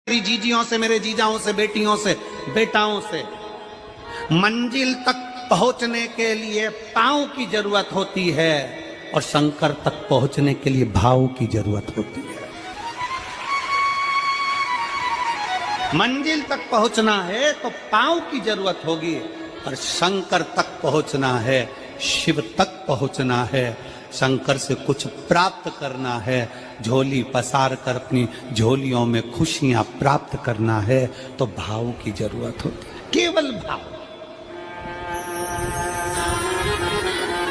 मेरी जीजियों से, मेरे जीजाओं से, बेटियों से, बेटाओं से। मंजिल तक पहुंचने के लिए पांव की जरूरत होती है और शंकर तक पहुंचने के लिए भाव की जरूरत होती है। मंजिल तक पहुंचना है तो पांव की जरूरत होगी, और शंकर तक पहुंचना है, शिव तक पहुंचना है, शंकर से कुछ प्राप्त करना है, झोली पसार कर अपनी झोलियों में खुशियां प्राप्त करना है, तो भाव की जरूरत होती है, केवल भाव।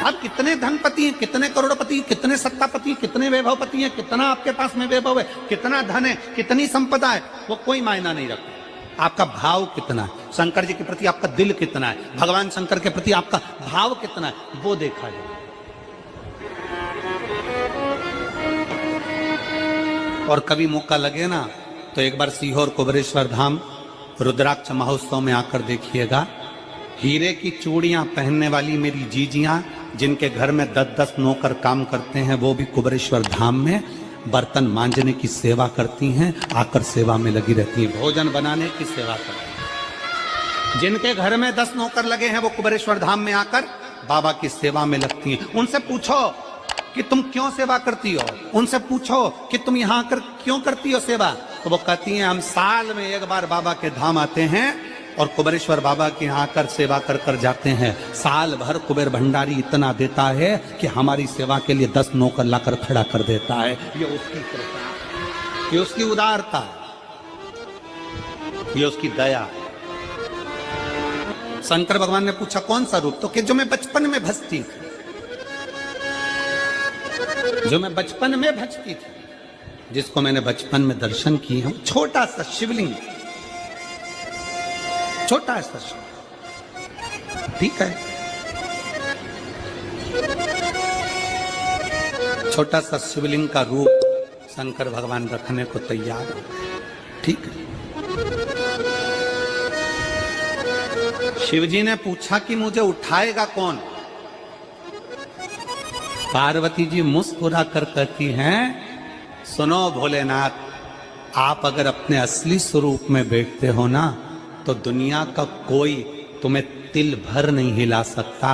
अब कितने धनपति हैं, कितने करोड़पति हैं, कितने सत्तापति हैं, कितने वैभवपति हैं, कितना आपके पास में वैभव है, कितना धन है, कितनी संपदा है, वो कोई मायना नहीं रखता। आपका भाव कितना है, शंकर जी के प्रति आपका दिल कितना है, भगवान शंकर के प्रति आपका भाव कितना है, वो देखा जाए। और कभी मौका लगे ना तो एक बार सीहोर कुबेरेश्वर धाम रुद्राक्ष महोत्सव में आकर देखिएगा। हीरे की चूड़ियां पहनने वाली मेरी जीजियां, जिनके घर में 10-10 नौकर काम करते हैं, वो भी कुबेरेश्वर धाम में बर्तन मांजने की सेवा करती हैं, आकर सेवा में लगी रहती हैं, भोजन बनाने की सेवा करती हैं। जिनके घर में 10 नौकर लगे हैं, वो कुबेरेश्वर धाम में आकर बाबा की सेवा में लगती हैं। उनसे पूछो कि तुम क्यों सेवा करती हो, उनसे पूछो कि तुम यहाँ आकर क्यों करती हो सेवा, तो वो कहती हैं हम साल में एक बार बाबा के धाम आते हैं और कुबेरेश्वर बाबा के यहाँ आकर सेवा कर कर जाते हैं। साल भर कुबेर भंडारी इतना देता है कि हमारी सेवा के लिए 10 नौकर लाकर खड़ा कर देता है। ये उसकी कृपा, ये उसकी उदारता, ये उसकी दया। शंकर भगवान ने पूछा कौन सा रूप, तो कि जो मैं बचपन में भजती थी, जो मैं बचपन में भजती थी, जिसको मैंने बचपन में दर्शन किए हैं, छोटा सा शिवलिंग, छोटा सा शिवलिंग, ठीक है, छोटा सा शिवलिंग का रूप शंकर भगवान रखने को तैयार हो, ठीक है। शिवजी ने पूछा कि मुझे उठाएगा कौन। पार्वती जी मुस्कुरा कर कहती हैं, सुनो भोलेनाथ, आप अगर अपने असली स्वरूप में बैठते हो ना, तो दुनिया का कोई तुम्हें तिल भर नहीं हिला सकता,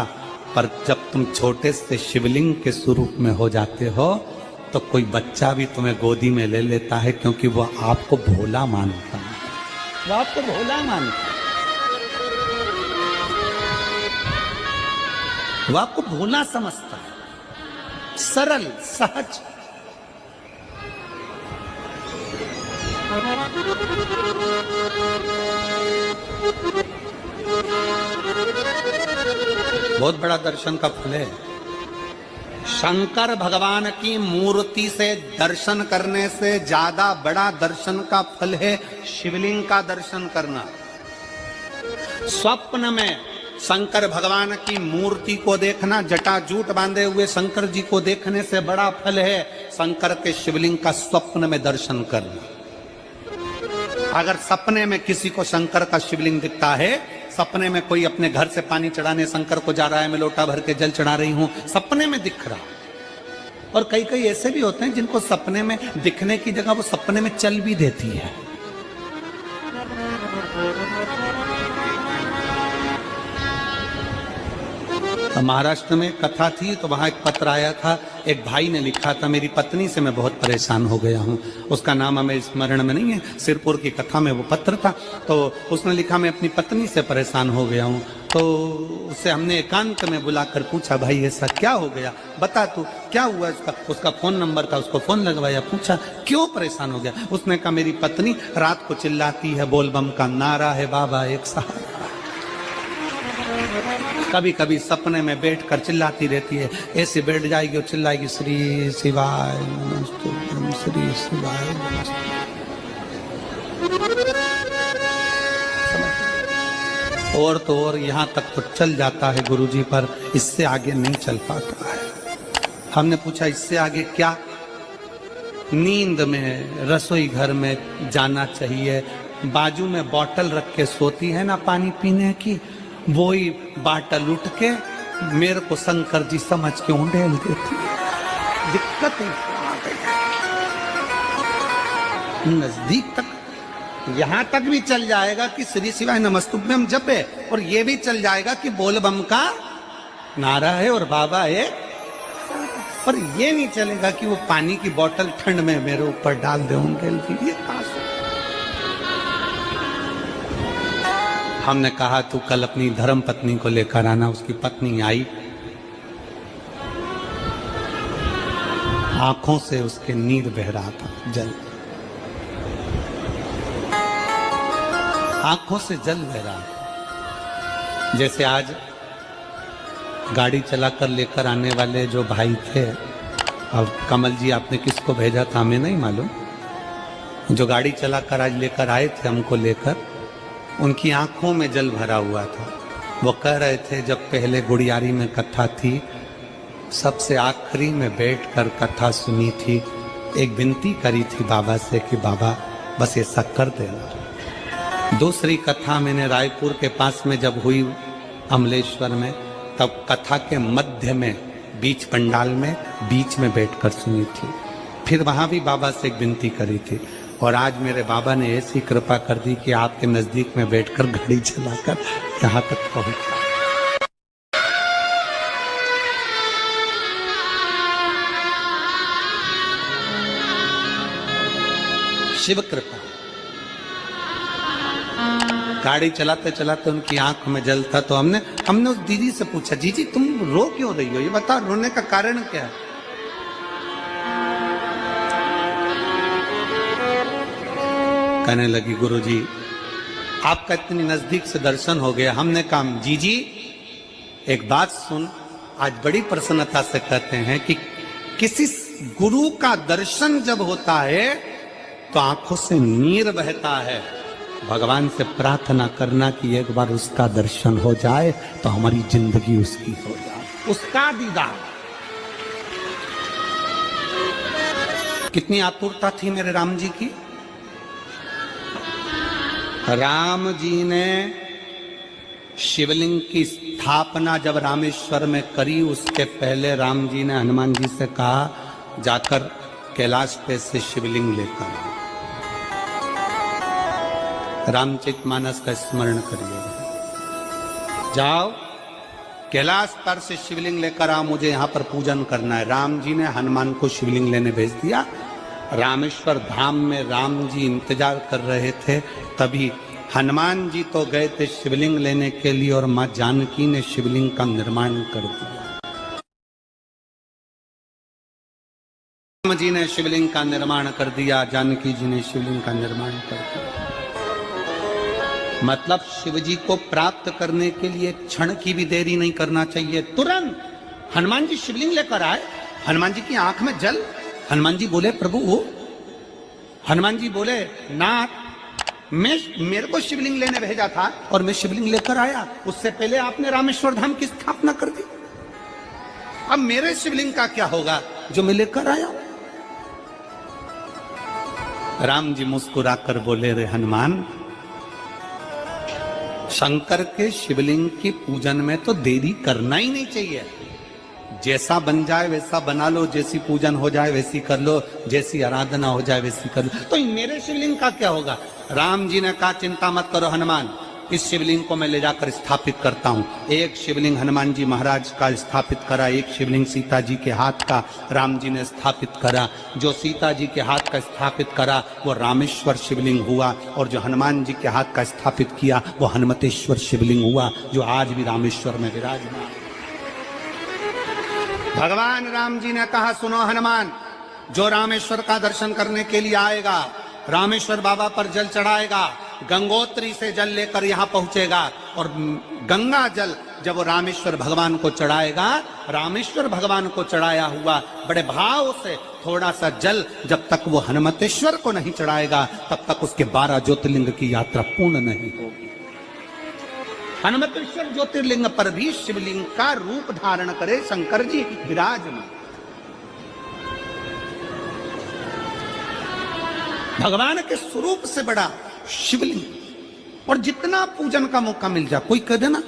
पर जब तुम छोटे से शिवलिंग के स्वरूप में हो जाते हो, तो कोई बच्चा भी तुम्हें गोदी में ले लेता है, क्योंकि वो आपको भोला मानता है, वो आपको भोला मानता है, वो आपको भोला समझता है, सरल सहज। बहुत बड़ा दर्शन का फल है। शंकर भगवान की मूर्ति से दर्शन करने से ज्यादा बड़ा दर्शन का फल है शिवलिंग का दर्शन करना। स्वप्न में शंकर भगवान की मूर्ति को देखना, जटाजूट बांधे हुए शंकर जी को देखने से बड़ा फल है शंकर के शिवलिंग का स्वप्न में दर्शन करना। अगर सपने में किसी को शंकर का शिवलिंग दिखता है, सपने में कोई अपने घर से पानी चढ़ाने शंकर को जा रहा है, मैं लोटा भर के जल चढ़ा रही हूं, सपने में दिख रहा। और कई कई ऐसे भी होते हैं जिनको सपने में दिखने की जगह वो सपने में चल भी देती है। महाराष्ट्र में कथा थी, तो वहां एक पत्र आया था, एक भाई ने लिखा था, मेरी पत्नी से मैं बहुत परेशान हो गया हूं। उसका नाम हमें स्मरण में नहीं है, सिरपुर की कथा में वो पत्र था। तो उसने लिखा मैं अपनी पत्नी से परेशान हो गया हूं। तो उसे हमने एकांत में बुलाकर पूछा, भाई ऐसा क्या हो गया, बता तू क्या हुआ। उसका फोन नंबर था, उसको फोन लगवाया, पूछा क्यों परेशान हो गया। उसने कहा मेरी पत्नी रात को चिल्लाती है, बोलबम का नारा है बाबा एक सहारा। कभी कभी सपने में बैठकर चिल्लाती रहती है, ऐसे बैठ जाएगी और चिल्लाएगी श्री शिवाय नमस्तुभ्यं, श्री शिवाय नमस्तुभ्यं। और तो और यहाँ तक तो चल जाता है गुरुजी, पर इससे आगे नहीं चल पाता है। हमने पूछा इससे आगे क्या। नींद में रसोई घर में जाना चाहिए, बाजू में बोतल रख के सोती है ना पानी पीने की, वही बाटल उठ के मेरे को शंकर जी समझ के उंडेल देती है। दिक्कत आ गई, नजदीक तक यहां तक भी चल जाएगा कि श्री शिवाय नमस्तुभ्यम हम जप है, और ये भी चल जाएगा कि बोल बम का नारा है और बाबा है, पर ये नहीं चलेगा कि वो पानी की बोतल ठंड में मेरे ऊपर डाल दे उनके लिए। हमने कहा तू कल अपनी धर्म पत्नी को लेकर आना। उसकी पत्नी आई, आंखों से उसके नीर बह रहा था, जल, आंखों से जल बह रहा था। जैसे आज गाड़ी चलाकर लेकर आने वाले जो भाई थे, अब कमल जी आपने किसको भेजा था हमें नहीं मालूम, जो गाड़ी चलाकर आज लेकर आए थे हमको लेकर, उनकी आंखों में जल भरा हुआ था। वो कह रहे थे जब पहले गुड़ियारी में कथा थी, सबसे आखिरी में बैठकर कथा सुनी थी, एक विनती करी थी बाबा से कि बाबा बस ऐसा कर देना। दूसरी कथा मैंने रायपुर के पास में जब हुई अमलेश्वर में, तब कथा के मध्य में बीच पंडाल में बीच में बैठकर सुनी थी। फिर वहां भी बाबा से एक विनती करी थी, और आज मेरे बाबा ने ऐसी कृपा कर दी कि आपके नजदीक में बैठकर गाड़ी चलाकर यहाँ तक पहुंचा। शिव कृपा। गाड़ी चलाते चलाते उनकी आंख में जल था, तो हमने उस दीदी से पूछा, जी तुम रो क्यों रही हो, ये बताओ रोने का कारण क्या है। कहने लगी गुरुजी आपका इतनी नजदीक से दर्शन हो गया। हमने कहा जी एक बात सुन, आज बड़ी प्रसन्नता से कहते हैं कि किसी गुरु का दर्शन जब होता है तो आंखों से नीर बहता है। भगवान से प्रार्थना करना कि एक बार उसका दर्शन हो जाए तो हमारी जिंदगी उसकी हो जाए, उसका दीदार। कितनी आतुरता थी मेरे राम जी की। राम जी ने शिवलिंग की स्थापना जब रामेश्वर में करी, उसके पहले राम जी ने हनुमान जी से कहा जाकर कैलाश पे से शिवलिंग लेकर आओ। रामचरितमानस का स्मरण करिए, जाओ कैलाश पर से शिवलिंग लेकर आओ, मुझे यहाँ पर पूजन करना है। राम जी ने हनुमान को शिवलिंग लेने भेज दिया। रामेश्वर धाम में राम जी इंतजार कर रहे थे, तभी हनुमान जी तो गए थे शिवलिंग लेने के लिए, और मां जानकी ने शिवलिंग का निर्माण कर दिया। राम जी ने शिवलिंग का निर्माण कर दिया, जानकी जी ने शिवलिंग का निर्माण कर दिया। मतलब शिव जी को प्राप्त करने के लिए क्षण की भी देरी नहीं करना चाहिए। तुरंत हनुमान जी शिवलिंग लेकर आए, हनुमान जी की आंख में जल। हनुमान जी बोले प्रभु वो, हनुमान जी बोले नाथ मेरे को शिवलिंग लेने भेजा था और मैं शिवलिंग लेकर आया, उससे पहले आपने रामेश्वर धाम की स्थापना कर दी। अब मेरे शिवलिंग का क्या होगा जो मैं लेकर आया। राम जी मुस्कुराकर बोले रे हनुमान, शंकर के शिवलिंग की पूजन में तो देरी करना ही नहीं चाहिए। जैसा बन जाए वैसा बना लो, जैसी पूजन हो जाए वैसी कर लो, जैसी आराधना हो जाए वैसी कर लो। तो मेरे शिवलिंग का क्या होगा। राम जी ने कहा चिंता मत करो हनुमान, इस शिवलिंग को मैं ले जाकर स्थापित करता हूँ। एक शिवलिंग हनुमान जी महाराज का स्थापित करा, एक शिवलिंग सीता जी के हाथ का राम जी ने स्थापित करा। जो सीता जी के हाथ का स्थापित करा वो रामेश्वर शिवलिंग हुआ, और जो हनुमान जी के हाथ का स्थापित किया वो हनुमतेश्वर शिवलिंग हुआ, जो आज भी रामेश्वर में विराजमान। भगवान राम जी ने कहा सुनो हनुमान, जो रामेश्वर का दर्शन करने के लिए आएगा, रामेश्वर बाबा पर जल चढ़ाएगा, गंगोत्री से जल लेकर यहाँ पहुंचेगा, और गंगा जल जब वो रामेश्वर भगवान को चढ़ाएगा, रामेश्वर भगवान को चढ़ाया हुआ बड़े भाव से थोड़ा सा जल जब तक वो हनुमतेश्वर को नहीं चढ़ाएगा, तब तक उसके 12 ज्योतिर्लिंग की यात्रा पूर्ण नहीं होगी। हनुमतेश्वर ज्योतिर्लिंग पर भी शिवलिंग का रूप धारण करे शंकर जी विराजमान। भगवान के स्वरूप से बड़ा शिवलिंग, और जितना पूजन का मौका मिल जाए। कोई कह देना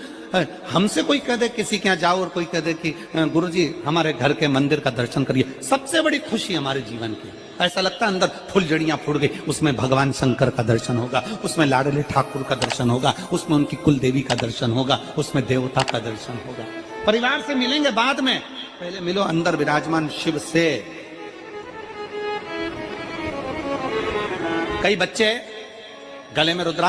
हमसे कोई कह दे किसी के यहाँ जाओ और कोई कह दे कि गुरुजी हमारे घर के मंदिर का दर्शन करिए, सबसे बड़ी खुशी हमारे जीवन की। ऐसा लगता है अंदर फुलझड़ियां फूट गई, उसमें भगवान शंकर का दर्शन होगा, उसमें लाडले ठाकुर का दर्शन होगा, उसमें उनकी कुल देवी का दर्शन होगा, उसमें देवता का दर्शन होगा। परिवार से मिलेंगे बाद में, पहले मिलो अंदर विराजमान शिव से। कई बच्चे गले में रुद्राक्ष